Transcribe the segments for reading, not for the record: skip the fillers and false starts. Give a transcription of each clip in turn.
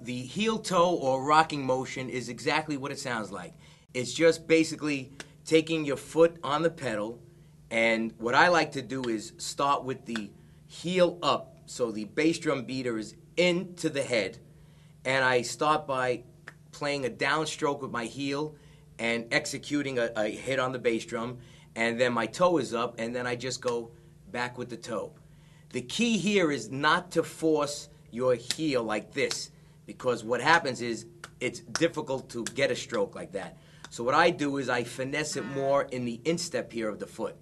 the heel toe or rocking motion is exactly what it sounds like. It's just basically taking your foot on the pedal, and what I like to do is start with the heel up, so the bass drum beater is into the head, and I start by playing a downstroke with my heel and executing a hit on the bass drum, and then my toe is up, and then I just go back with the toe. The key here is not to force your heel like this, because what happens is it's difficult to get a stroke like that. So what I do is I finesse it more in the instep here of the foot.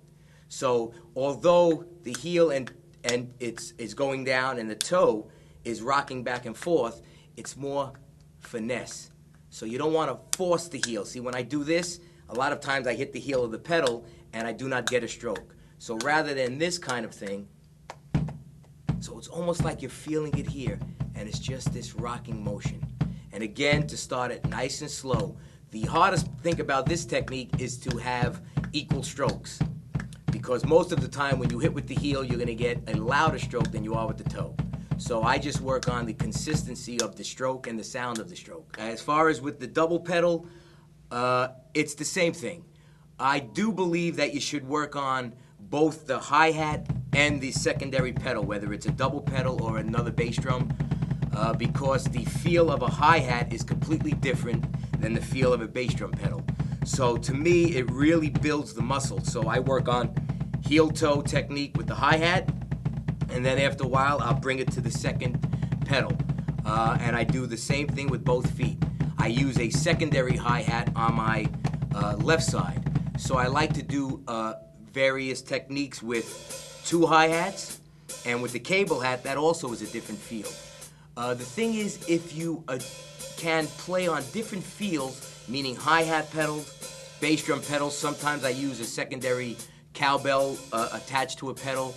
So although the heel and it's going down and the toe is rocking back and forth, it's more finesse. So you don't want to force the heel. See, when I do this, a lot of times I hit the heel of the pedal and I do not get a stroke. So rather than this kind of thing, so it's almost like you're feeling it here, and it's just this rocking motion. And again, to start it nice and slow. The hardest thing about this technique is to have equal strokes, because most of the time when you hit with the heel, you're going to get a louder stroke than you are with the toe. So I just work on the consistency of the stroke and the sound of the stroke. As far as with the double pedal, it's the same thing. I do believe that you should work on both the hi-hat and the secondary pedal, whether it's a double pedal or another bass drum, because the feel of a hi-hat is completely different than the feel of a bass drum pedal. So to me, it really builds the muscle. So I work on heel-toe technique with the hi-hat, and then after a while, I'll bring it to the second pedal. And I do the same thing with both feet. I use a secondary hi-hat on my left side. So I like to do various techniques with two hi-hats, and with the cable hat, that also is a different feel. The thing is, if you can play on different feels, meaning hi-hat pedals, bass drum pedals, sometimes I use a secondary cowbell attached to a pedal,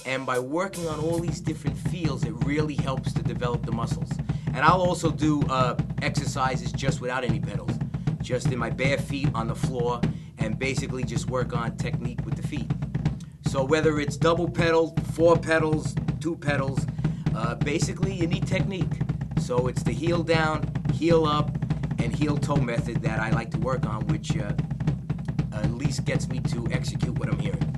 and by working on all these different feels, it really helps to develop the muscles. And I'll also do exercises just without any pedals, just in my bare feet on the floor, and basically just work on technique with the feet. So whether it's double pedal, 4 pedals, 2 pedals, basically you need technique. So it's the heel down, heel up, and heel toe method that I like to work on, which at least gets me to execute what I'm hearing.